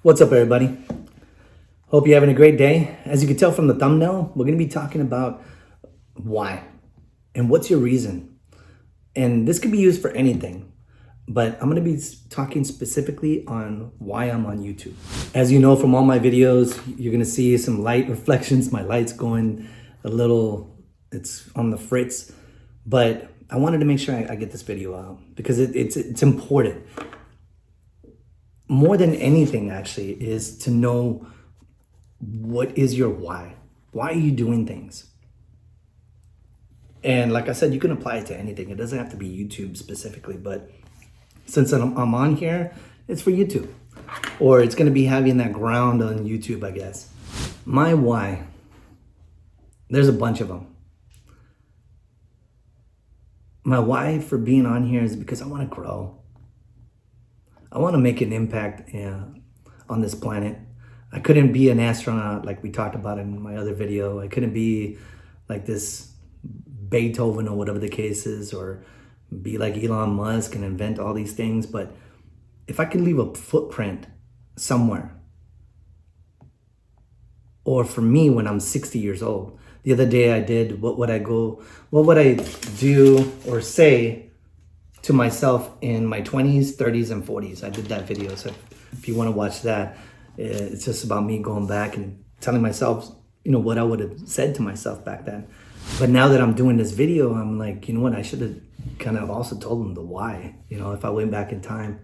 What's up, everybody? Hope you're having a great day. As you can tell from the thumbnail, we're going to be talking about why and what's your reason. And this could be used for anything, but I'm going to be talking specifically on why I'm on YouTube. As you know from all my videos, you're going to see some light reflections. My light's going a little, it's on the fritz, but I wanted to make sure I get this video out because it's important. More than anything, actually, is to know what is your why. Why are you doing things? And like I said, you can apply it to anything. It doesn't have to be YouTube specifically, but since I'm on here, it's for YouTube. Or it's going to be having that ground on YouTube, I guess. My why, there's a bunch of them. My why for being on here is because I want to grow. I want to make an impact on this planet. I couldn't be an astronaut like we talked about in my other video. I couldn't be like this Beethoven or whatever the case is, or be like Elon Musk and invent all these things. But if I can leave a footprint somewhere, or for me when I'm 60 years old, the other day I did, what would I do or say to myself in my 20s, 30s, and 40s. I did that video, so if you want to watch that, it's just about me going back and telling myself, what I would have said to myself back then. But now that I'm doing this video, I'm like, you know what, I should have kind of also told them the why. If I went back in time,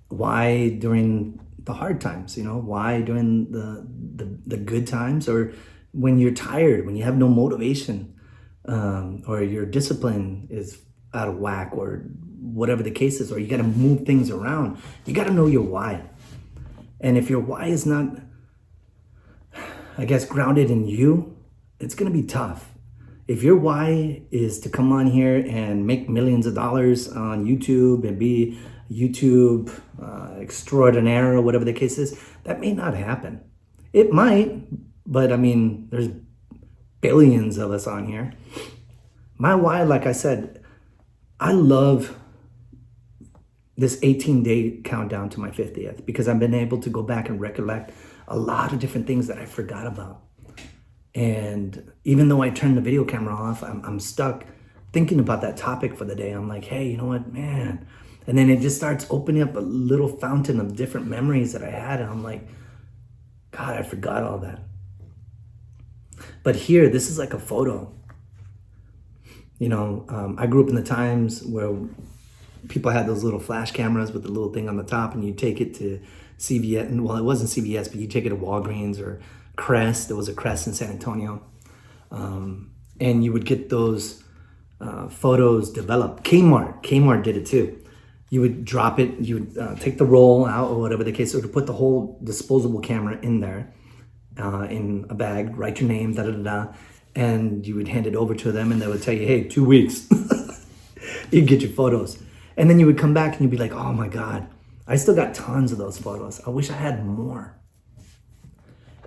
why during the hard times, why during the good times, or when you're tired, when you have no motivation, or your discipline is out of whack, or whatever the case is, or you got to move things around. You got to know your why. And if your why is not, I guess, grounded in you, it's going to be tough. If your why is to come on here and make millions of dollars on YouTube and be YouTube extraordinaire or whatever the case is, that may not happen. It might, but I mean, there's billions of us on here. My why, like I said, I love this 18-day countdown to my 50th because I've been able to go back and recollect a lot of different things that I forgot about. And even though I turned the video camera off, I'm stuck thinking about that topic for the day. I'm like, hey, you know what, man? And then it just starts opening up a little fountain of different memories that I had. And I'm like, God, I forgot all that. But here, this is like a photo. I grew up in the times where people had those little flash cameras with the little thing on the top, and you take it to CVS. And well, it wasn't CVS, but you take it to Walgreens or Crest. There was a Crest in San Antonio. And you would get those photos developed. Kmart did it too. You would drop it, you would take the roll out or whatever the case, or to put the whole disposable camera in there, in a bag, write your name, and you would hand it over to them, and they would tell you, hey, 2 weeks, you'd get your photos. And then you would come back and you'd be like, oh my God, I still got tons of those photos. I wish I had more.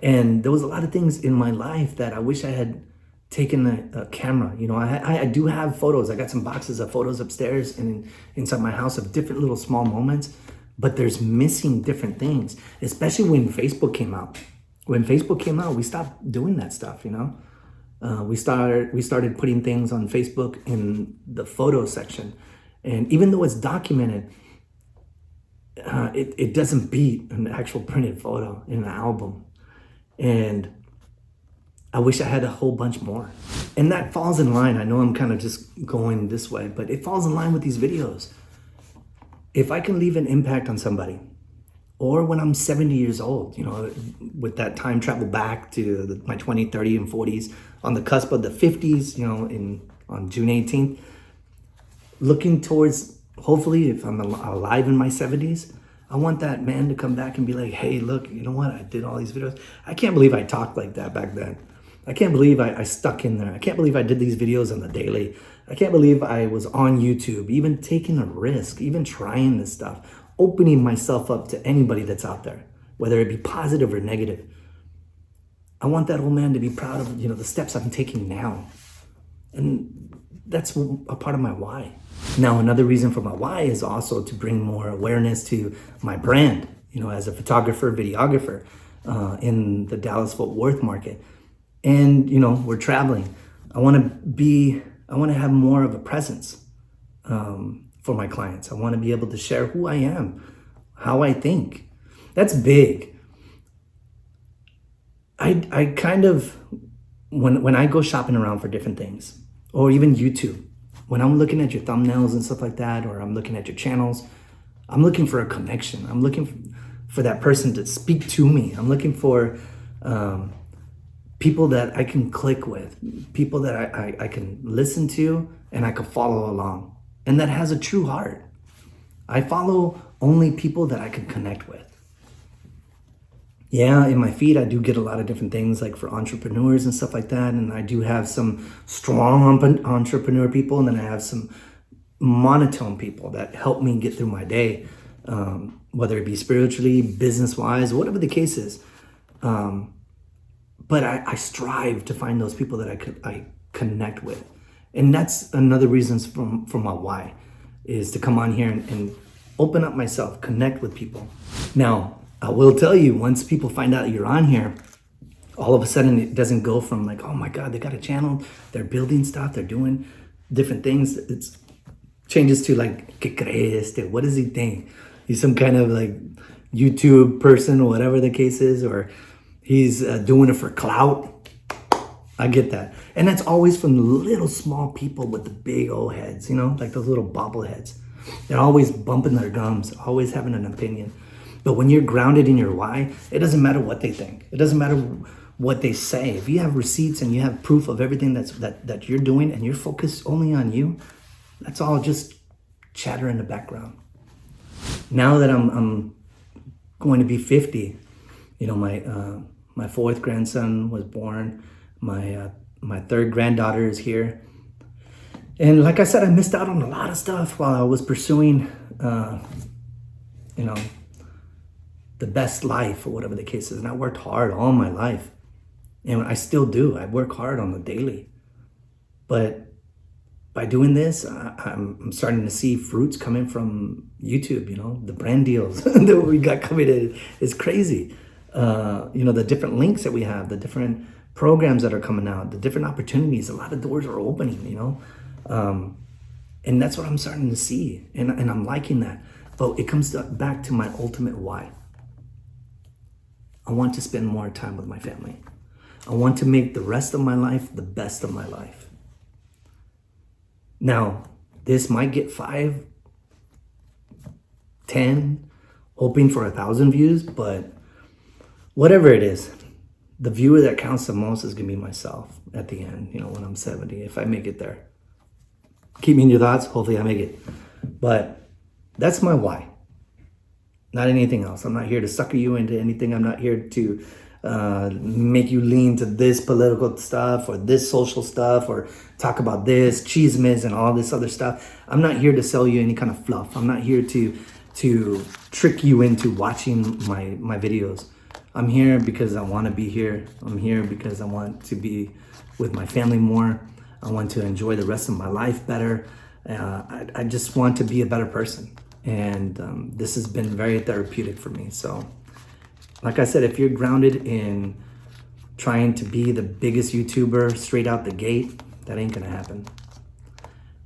And there was a lot of things in my life that I wish I had taken a camera. I do have photos. I got some boxes of photos upstairs and inside my house of different little small moments, but there's missing different things, especially when Facebook came out. When Facebook came out, we stopped doing that stuff, we started putting things on Facebook in the photo section. And even though it's documented, it doesn't beat an actual printed photo in an album. And I wish I had a whole bunch more. And that falls in line. I know I'm kind of just going this way, but it falls in line with these videos. If I can leave an impact on somebody, or when I'm 70 years old, with that time travel back to my 20, 30, and 40s, on the cusp of the 50s, on June 18th, looking towards, hopefully, if I'm alive in my 70s, I want that man to come back and be like, hey, look, you know what? I did all these videos. I can't believe I talked like that back then. I can't believe I stuck in there. I can't believe I did these videos on the daily. I can't believe I was on YouTube, even taking a risk, even trying this stuff, opening myself up to anybody that's out there, whether it be positive or negative. I want that old man to be proud of, the steps I'm taking now. And that's a part of my why. Now, another reason for my why is also to bring more awareness to my brand. as a photographer, videographer in the Dallas-Fort Worth market. And, we're traveling. I want to have more of a presence for my clients. I want to be able to share who I am, how I think. That's big. I kind of, when I go shopping around for different things, or even YouTube, when I'm looking at your thumbnails and stuff like that, or I'm looking at your channels, I'm looking for a connection. I'm looking for that person to speak to me. I'm looking for people that I can click with, people that I can listen to and I can follow along, and that has a true heart. I follow only people that I can connect with. Yeah, in my feed, I do get a lot of different things like for entrepreneurs and stuff like that. And I do have some strong entrepreneur people, and then I have some monotone people that help me get through my day, whether it be spiritually, business-wise, whatever the case is. But I strive to find those people that I connect with. And that's another reason for my why, is to come on here and open up myself, connect with people. Now, I will tell you, once people find out you're on here, all of a sudden it doesn't go from like, oh my God, they got a channel, they're building stuff, they're doing different things. It changes to like, ¿qué crees? What does he think? He's some kind of like YouTube person or whatever the case is, or he's doing it for clout. I get that. And that's always from the little small people with the big old heads, like those little bobbleheads. They're always bumping their gums, always having an opinion. But when you're grounded in your why, it doesn't matter what they think. It doesn't matter what they say. If you have receipts and you have proof of everything that you're doing and you're focused only on you, that's all just chatter in the background. Now that I'm going to be 50, my fourth grandson was born. My third granddaughter is here. And like I said, I missed out on a lot of stuff while I was pursuing, the best life or whatever the case is. And I worked hard all my life. And I still do. I work hard on the daily. But by doing this, I'm starting to see fruits coming from YouTube, the brand deals that we got coming in is crazy. The different links that we have, the different programs that are coming out, the different opportunities, a lot of doors are opening, and that's what I'm starting to see. And I'm liking that. But it comes back to my ultimate why. I want to spend more time with my family. I want to make the rest of my life the best of my life. Now, this might get 5, 10, hoping for 1,000 views, but whatever it is, the viewer that counts the most is gonna be myself at the end, when I'm 70, if I make it there. Keep me in your thoughts, hopefully I make it. But that's my why. Not anything else. I'm not here to sucker you into anything. I'm not here to make you lean to this political stuff or this social stuff or talk about this chismes and all this other stuff. I'm not here to sell you any kind of fluff. I'm not here to trick you into watching my videos. I'm here because I want to be here. I'm here because I want to be with my family more. I want to enjoy the rest of my life better. I just want to be a better person. And this has been very therapeutic for me. So, like I said, if you're grounded in trying to be the biggest YouTuber straight out the gate, that ain't gonna happen.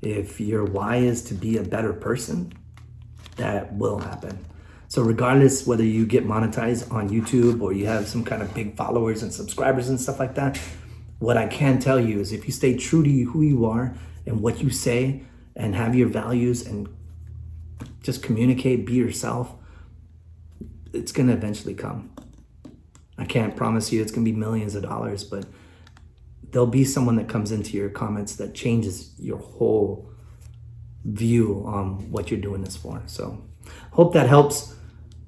If your why is to be a better person, that will happen. So regardless whether you get monetized on YouTube or you have some kind of big followers and subscribers and stuff like that, what I can tell you is if you stay true to who you are and what you say and have your values and just communicate, be yourself, it's gonna eventually come. I can't promise you it's gonna be millions of dollars, but there'll be someone that comes into your comments that changes your whole view on what you're doing this for. So hope that helps.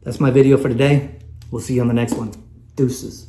That's my video for today. We'll see you on the next one. Deuces.